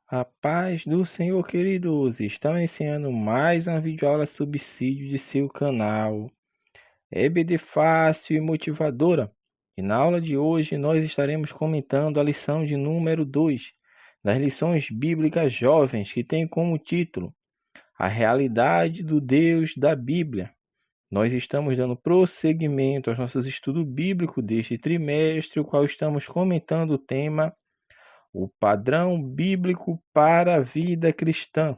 A paz do Senhor, queridos! Estamos iniciando mais uma videoaula subsídio de seu canal EBD Fácil e Motivadora. E na aula de hoje nós estaremos comentando a lição de número 2 das lições bíblicas jovens, que tem como título A Realidade do Deus da Bíblia. Nós estamos dando prosseguimento aos nossos estudos bíblicos deste trimestre, o qual estamos comentando o tema O padrão bíblico para a vida cristã,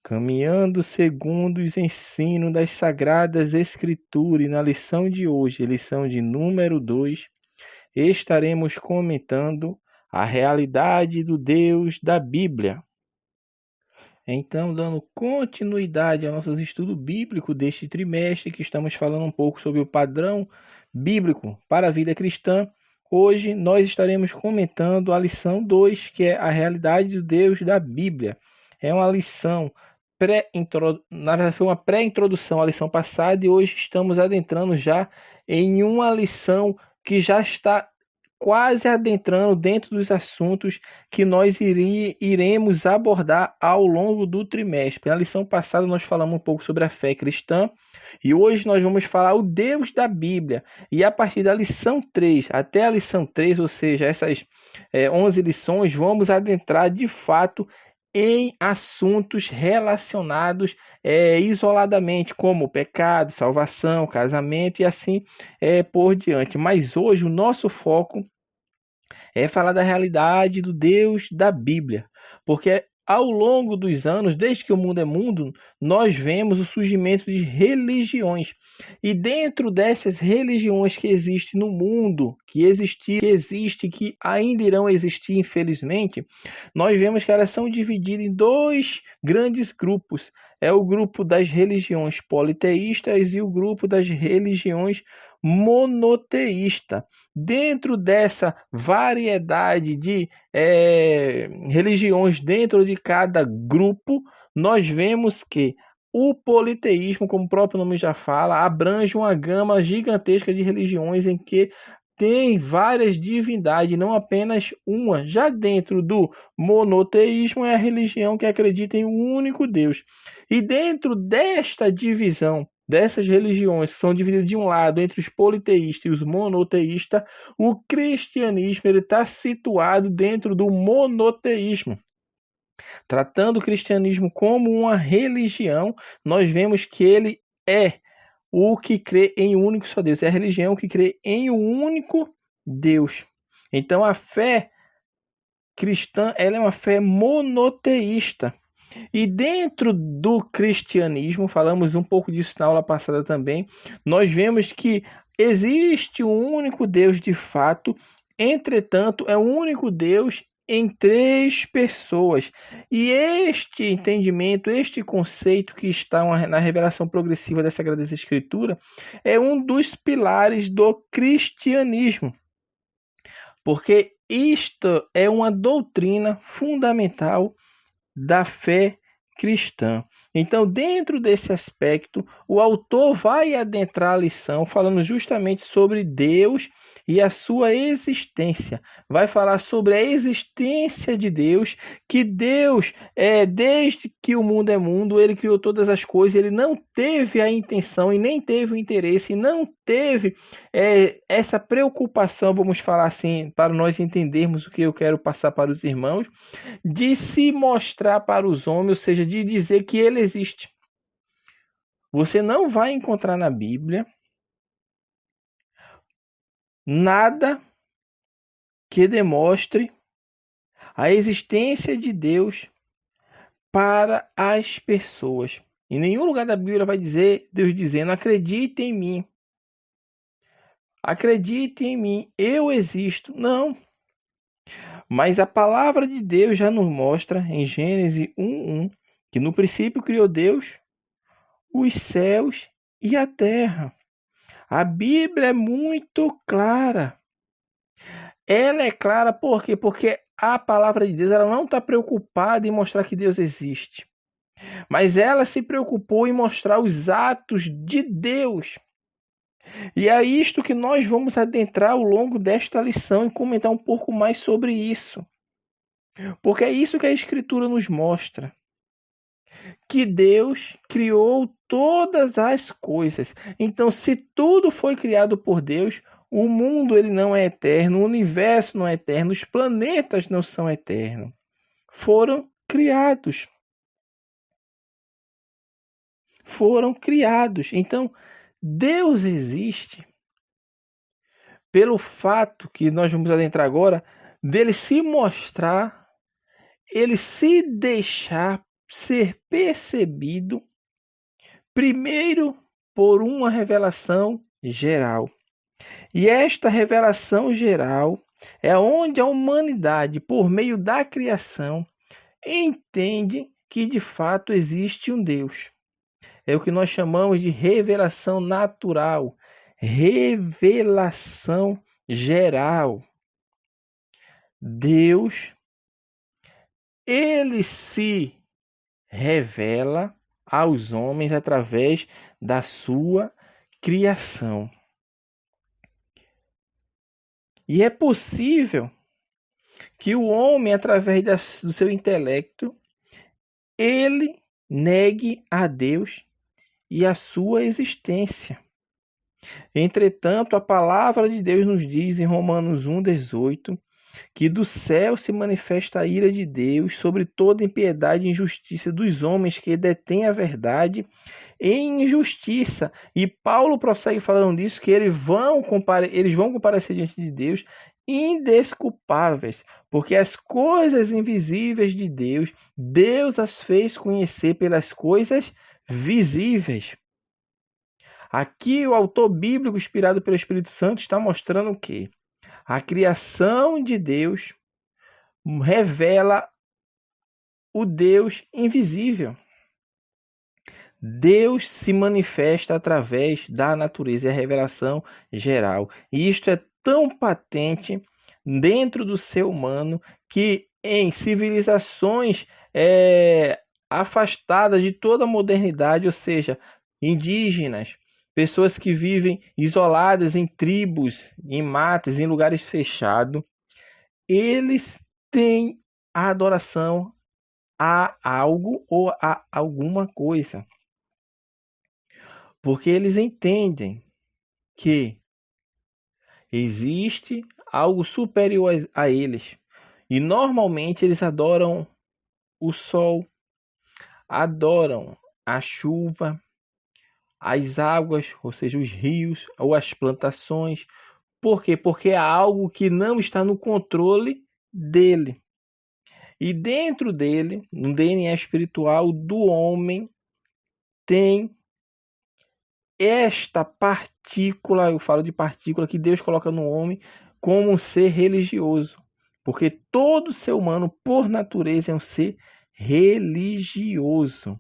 caminhando segundo os ensinos das Sagradas Escrituras. E na lição de hoje, lição de número 2, estaremos comentando a realidade do Deus da Bíblia. Então, dando continuidade aos nossos estudos bíblicos deste trimestre, que estamos falando um pouco sobre o padrão bíblico para a vida cristã, hoje nós estaremos comentando a lição 2, que é a realidade do Deus da Bíblia. É uma lição na verdade foi uma pré-introdução à lição passada, e hoje estamos adentrando já em uma lição que já está quase adentrando dentro dos assuntos que nós iremos abordar ao longo do trimestre. Na lição passada nós falamos um pouco sobre a fé cristã, e hoje nós vamos falar o Deus da Bíblia. E a partir da lição 3 até a lição 3, ou seja, essas 11 lições, vamos adentrar de fato em assuntos relacionados isoladamente, como pecado, salvação, casamento e assim por diante. Mas hoje o nosso foco é falar da realidade do Deus da Bíblia, porque ao longo dos anos, desde que o mundo é mundo, nós vemos o surgimento de religiões. E dentro dessas religiões que existem no mundo, que existem, que ainda irão existir, infelizmente, nós vemos que elas são divididas em dois grandes grupos. É o grupo das religiões politeístas e o grupo das religiões monoteístas. Dentro dessa variedade de religiões dentro de cada grupo, nós vemos que o politeísmo, como o próprio nome já fala, abrange uma gama gigantesca de religiões em que tem várias divindades, não apenas uma. Já dentro do monoteísmo é a religião que acredita em um único Deus. E dentro desta divisão, dessas religiões que são divididas de um lado entre os politeístas e os monoteístas, o cristianismo está situado dentro do monoteísmo. Tratando o cristianismo como uma religião, nós vemos que ele é o que crê em um único só Deus. É a religião que crê em um único Deus. Então a fé cristã, ela é uma fé monoteísta. E dentro do cristianismo, falamos um pouco disso na aula passada também, nós vemos que existe um único Deus de fato, entretanto, é um único Deus em três pessoas. E este entendimento, este conceito que está na revelação progressiva da Sagrada Escritura, é um dos pilares do cristianismo. Porque isto é uma doutrina fundamental da fé cristã. Então, dentro desse aspecto, o autor vai adentrar a lição falando justamente sobre Deus e a sua existência. Vai falar sobre a existência de Deus, que Deus, desde que o mundo é mundo, ele criou todas as coisas, ele não teve a intenção e nem teve o interesse, e não teve essa preocupação, vamos falar assim, para nós entendermos o que eu quero passar para os irmãos, de se mostrar para os homens, ou seja, de dizer que ele existe. Você não vai encontrar na Bíblia nada que demonstre a existência de Deus para as pessoas. Em nenhum lugar da Bíblia vai dizer Deus dizendo: acredite em mim. Acredite em mim, eu existo. Não. Mas a palavra de Deus já nos mostra em Gênesis 1:1 que no princípio criou Deus os céus e a terra. A Bíblia é muito clara. Ela é clara por quê? Porque a palavra de Deus, ela não está preocupada em mostrar que Deus existe, mas ela se preocupou em mostrar os atos de Deus. E é isto que nós vamos adentrar ao longo desta lição e comentar um pouco mais sobre isso. Porque é isso que a Escritura nos mostra. Que Deus criou todas as coisas. Então, se tudo foi criado por Deus, o mundo ele não é eterno, o universo não é eterno, os planetas não são eternos. Foram criados. Foram criados. Então, Deus existe pelo fato que nós vamos adentrar agora, dele se mostrar, ele se deixar ser percebido, primeiro por uma revelação geral. E esta revelação geral é onde a humanidade, por meio da criação, entende que de fato existe um Deus. É o que nós chamamos de revelação natural, revelação geral. Deus, ele se revela aos homens através da sua criação. E é possível que o homem, através do seu intelecto, ele negue a Deus e a sua existência. Entretanto, a palavra de Deus nos diz em Romanos 1,18 que do céu se manifesta a ira de Deus sobre toda impiedade e injustiça dos homens que detêm a verdade em injustiça. E Paulo prossegue falando disso, que eles vão comparecer diante de Deus indesculpáveis, porque as coisas invisíveis de Deus, Deus as fez conhecer pelas coisas visíveis. Aqui o autor bíblico inspirado pelo Espírito Santo está mostrando o quê? A criação de Deus revela o Deus invisível. Deus se manifesta através da natureza, é a revelação geral. E isto é tão patente dentro do ser humano que em civilizações afastadas de toda a modernidade, ou seja, indígenas, pessoas que vivem isoladas em tribos, em matas, em lugares fechados, eles têm a adoração a algo ou a alguma coisa. Porque eles entendem que existe algo superior a eles. E normalmente eles adoram o sol, adoram a chuva, as águas, ou seja, os rios ou as plantações. Por quê? Porque é algo que não está no controle dele. E dentro dele, no DNA espiritual do homem, tem esta partícula, eu falo de partícula, que Deus coloca no homem como um ser religioso. Porque todo ser humano, por natureza, é um ser religioso.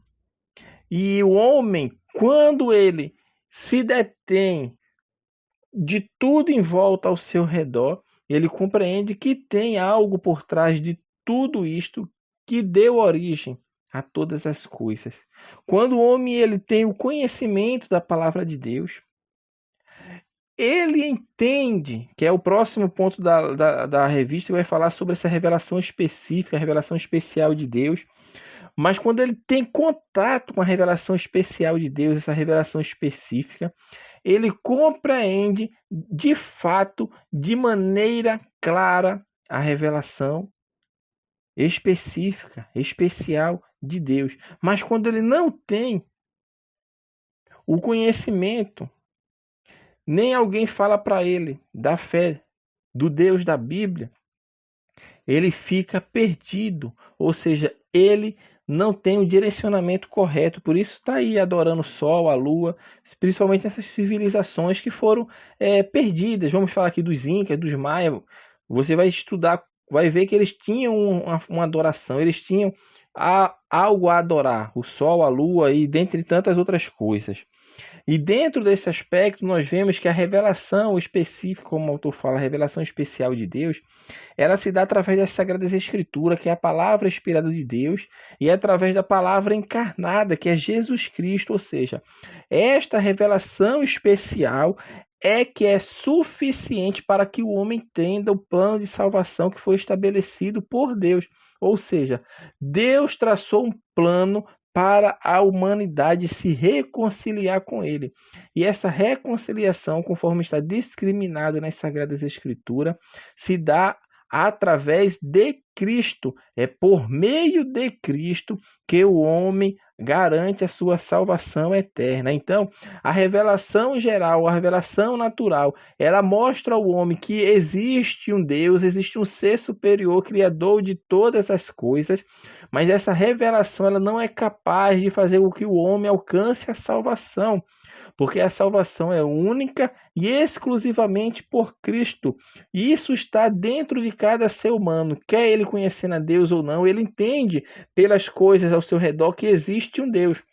E o homem, quando ele se detém de tudo em volta ao seu redor, ele compreende que tem algo por trás de tudo isto que deu origem a todas as coisas. Quando o homem ele tem o conhecimento da palavra de Deus, ele entende, que é o próximo ponto da revista, que vai falar sobre essa revelação específica, a revelação especial de Deus. Mas quando ele tem contato com a revelação especial de Deus, essa revelação específica, ele compreende de fato, de maneira clara, a revelação específica, especial de Deus. Mas quando ele não tem o conhecimento, nem alguém fala para ele da fé do Deus da Bíblia, ele fica perdido, ou seja, ele não tem o direcionamento correto, por isso está aí adorando o sol, a lua, principalmente essas civilizações que foram perdidas. Vamos falar aqui dos Incas, dos Maias. Você vai estudar, vai ver que eles tinham uma adoração, eles tinham algo a adorar, o sol, a lua e dentre tantas outras coisas. E dentro desse aspecto, nós vemos que a revelação específica, como o autor fala, a revelação especial de Deus, ela se dá através das Sagradas Escrituras, que é a palavra inspirada de Deus, e através da palavra encarnada, que é Jesus Cristo. Ou seja, esta revelação especial é que é suficiente para que o homem entenda o plano de salvação que foi estabelecido por Deus. Ou seja, Deus traçou um plano para a humanidade se reconciliar com ele. E essa reconciliação, conforme está discriminado nas Sagradas Escrituras, se dá através de Cristo. É por meio de Cristo que o homem garante a sua salvação eterna. Então, a revelação geral, a revelação natural, ela mostra ao homem que existe um Deus, existe um ser superior, criador de todas as coisas, mas essa revelação ela não é capaz de fazer com que o homem alcance a salvação, porque a salvação é única e exclusivamente por Cristo. E isso está dentro de cada ser humano. Quer ele conhecendo a Deus ou não, ele entende pelas coisas ao seu redor que existe um Deus.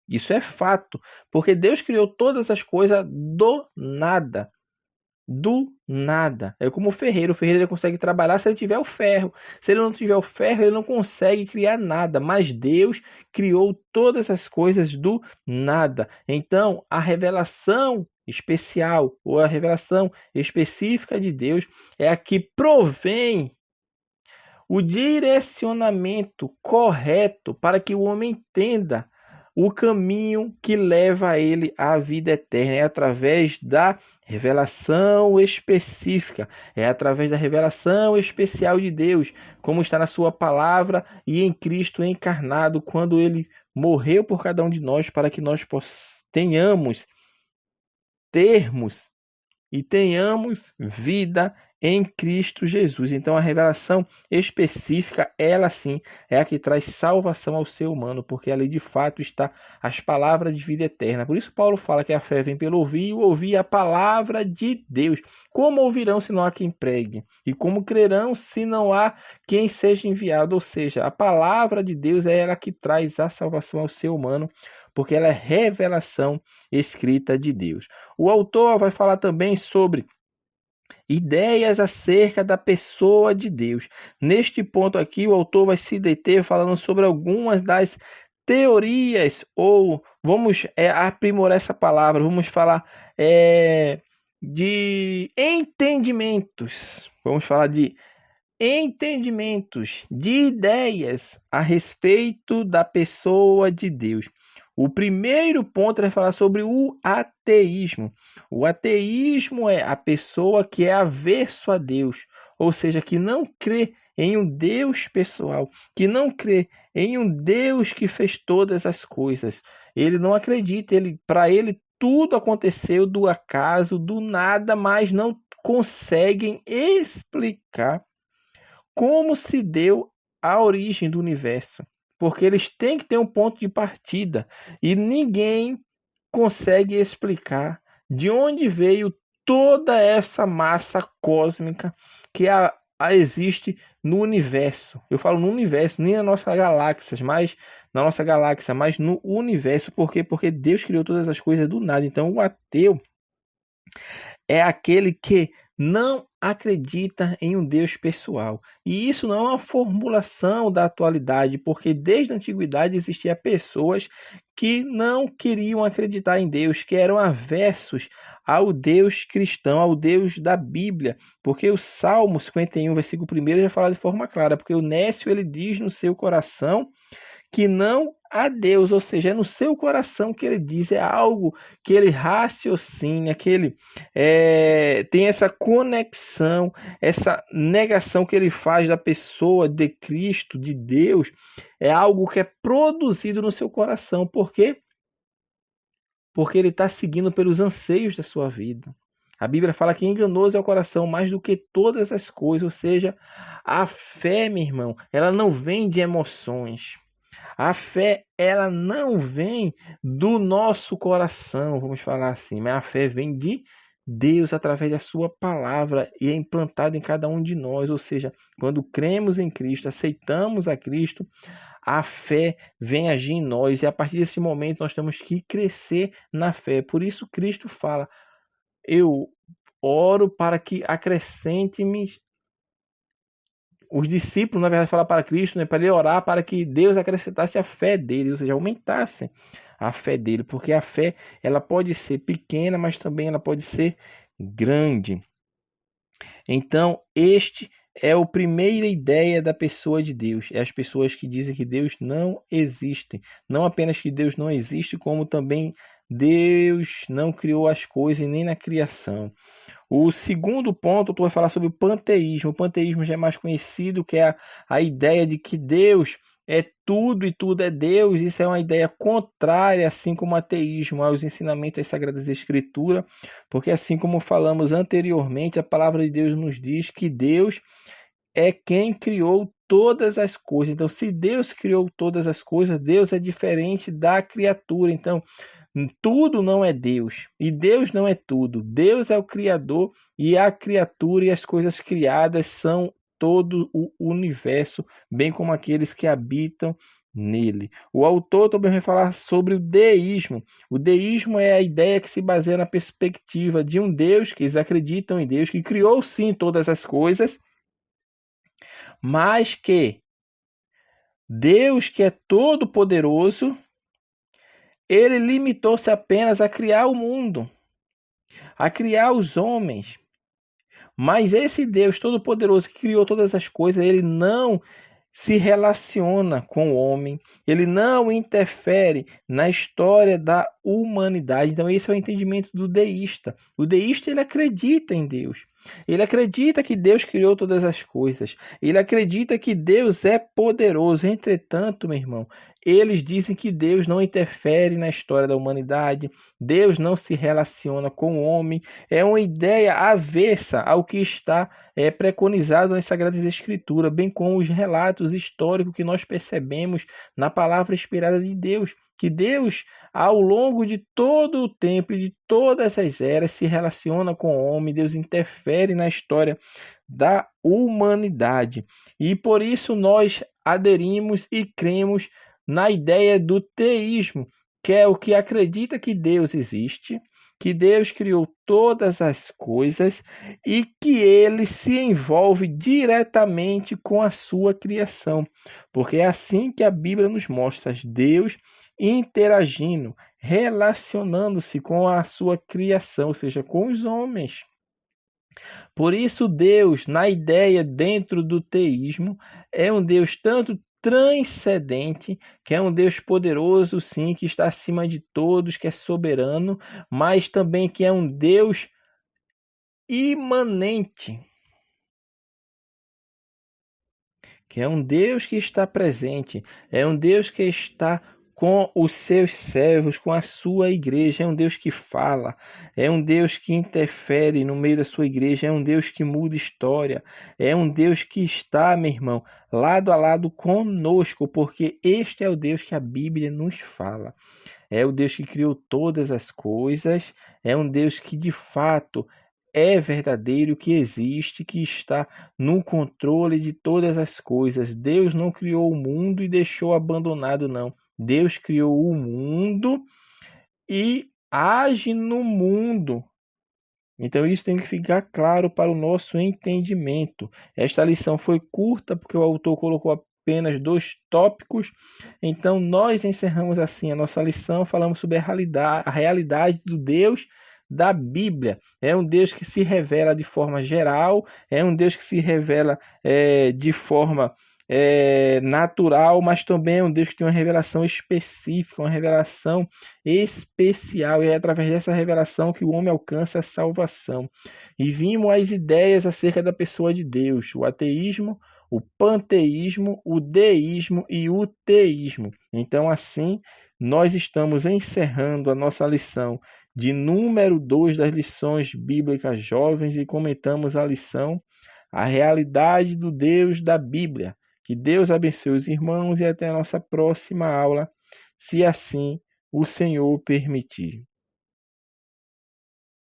Isso é fato, porque Deus criou todas as coisas do nada. Do nada. É como o ferreiro ele consegue trabalhar se ele tiver o ferro. Se ele não tiver o ferro, ele não consegue criar nada. Mas Deus criou todas as coisas do nada. Então, a revelação especial ou a revelação específica de Deus é a que provém o direcionamento correto para que o homem entenda o caminho que leva a ele à vida eterna. É através da revelação específica, é através da revelação especial de Deus, como está na sua palavra e em Cristo encarnado, quando ele morreu por cada um de nós, para que nós termos vida em Cristo Jesus. Então a revelação específica, ela sim, é a que traz salvação ao ser humano, porque ali de fato está as palavras de vida eterna. Por isso Paulo fala que a fé vem pelo ouvir, e o ouvir a palavra de Deus. Como ouvirão se não há quem pregue? E como crerão se não há quem seja enviado? Ou seja, a palavra de Deus é ela que traz a salvação ao ser humano, porque ela é revelação escrita de Deus. O autor vai falar também sobre ideias acerca da pessoa de Deus. Neste ponto aqui, o autor vai se deter falando sobre algumas das teorias, ou vamos aprimorar essa palavra, vamos falar de entendimentos. Vamos falar de entendimentos, de ideias a respeito da pessoa de Deus. O primeiro ponto é falar sobre o ateísmo. O ateísmo é a pessoa que é avesso a Deus, ou seja, que não crê em um Deus pessoal, que não crê em um Deus que fez todas as coisas. Ele não acredita, para ele tudo aconteceu do acaso, do nada, mas não conseguem explicar como se deu a origem do universo. Porque eles têm que ter um ponto de partida. E ninguém consegue explicar de onde veio toda essa massa cósmica que existe no universo. Eu falo no universo, nem na nossa galáxia, mas no universo. Por quê? Porque Deus criou todas as coisas do nada. Então o ateu é aquele que não acredita em um Deus pessoal. E isso não é uma formulação da atualidade, porque desde a antiguidade existiam pessoas que não queriam acreditar em Deus, que eram aversos ao Deus cristão, ao Deus da Bíblia. Porque o Salmo 51, versículo 1, já fala de forma clara, porque o nécio ele diz no seu coração que não a Deus, ou seja, é no seu coração que ele diz, é algo que ele raciocina, que ele tem essa conexão, essa negação que ele faz da pessoa de Cristo, de Deus, é algo que é produzido no seu coração. Por quê? Porque ele está seguindo pelos anseios da sua vida. A Bíblia fala que enganoso é o coração mais do que todas as coisas, ou seja, a fé, meu irmão, ela não vem de emoções. A fé, ela não vem do nosso coração, vamos falar assim, mas a fé vem de Deus através da sua palavra e é implantada em cada um de nós. Ou seja, quando cremos em Cristo, aceitamos a Cristo, a fé vem agir em nós. E a partir desse momento nós temos que crescer na fé. Por isso Cristo fala, eu oro para que acrescente-me. Os discípulos, na verdade, falam para Cristo, né, para ele orar para que Deus acrescentasse a fé dele, ou seja, aumentasse a fé dele, porque a fé ela pode ser pequena, mas também ela pode ser grande. Então, este é a primeira ideia da pessoa de Deus. É as pessoas que dizem que Deus não existe. Não apenas que Deus não existe, como também Deus não criou as coisas nem na criação. O segundo ponto, tu vai falar sobre o panteísmo. O panteísmo já é mais conhecido, que é a ideia de que Deus é tudo e tudo é Deus. Isso é uma ideia contrária, assim como o ateísmo, aos ensinamentos das Sagradas Escrituras, porque assim como falamos anteriormente, a palavra de Deus nos diz que Deus é quem criou todas as coisas. Então, se Deus criou todas as coisas, Deus é diferente da criatura. Então, tudo não é Deus e Deus não é tudo. Deus é o Criador e a criatura e as coisas criadas são todo o universo, bem como aqueles que habitam nele. O autor também vai falar sobre o deísmo. O deísmo é a ideia que se baseia na perspectiva de um Deus, que eles acreditam em Deus, que criou sim todas as coisas, mas que Deus, que é todo poderoso, ele limitou-se apenas a criar o mundo, a criar os homens. Mas esse Deus Todo-Poderoso que criou todas as coisas, ele não se relaciona com o homem, ele não interfere na história da humanidade. Então esse é o entendimento do deísta. O deísta ele acredita em Deus. Ele acredita que Deus criou todas as coisas. Ele acredita que Deus é poderoso. Entretanto, meu irmão, eles dizem que Deus não interfere na história da humanidade. Deus não se relaciona com o homem. É uma ideia avessa ao que está preconizado nas Sagradas Escrituras, bem como os relatos históricos que nós percebemos na palavra inspirada de Deus. Que Deus, ao longo de todo o tempo e de todas as eras, se relaciona com o homem. Deus interfere na história da humanidade. E por isso nós aderimos e cremos na ideia do teísmo, que é o que acredita que Deus existe, que Deus criou todas as coisas e que ele se envolve diretamente com a sua criação. Porque é assim que a Bíblia nos mostra Deus interagindo, relacionando-se com a sua criação, ou seja, com os homens. Por isso, Deus, na ideia dentro do teísmo, é um Deus tanto transcendente, que é um Deus poderoso, sim, que está acima de todos, que é soberano, mas também que é um Deus imanente, que é um Deus que está presente, é um Deus que está com os seus servos, com a sua igreja, é um Deus que fala, é um Deus que interfere no meio da sua igreja, é um Deus que muda história, é um Deus que está, meu irmão, lado a lado conosco, porque este é o Deus que a Bíblia nos fala. É o Deus que criou todas as coisas, é um Deus que de fato é verdadeiro, que existe, que está no controle de todas as coisas. Deus não criou o mundo e deixou abandonado, não. Deus criou o mundo e age no mundo. Então isso tem que ficar claro para o nosso entendimento. Esta lição foi curta porque o autor colocou apenas 2 tópicos. Então nós encerramos assim a nossa lição, falamos sobre a realidade do Deus da Bíblia. É um Deus que se revela de forma geral, é um Deus que se revela de forma natural, mas também é um Deus que tem uma revelação específica, uma revelação especial, e é através dessa revelação que o homem alcança a salvação. E vimos as ideias acerca da pessoa de Deus, o ateísmo, o panteísmo, o deísmo e o teísmo. Então, assim, nós estamos encerrando a nossa lição de número 2 das lições bíblicas jovens e comentamos a lição A Realidade do Deus da Bíblia. Que Deus abençoe os irmãos e até a nossa próxima aula, se assim o Senhor permitir.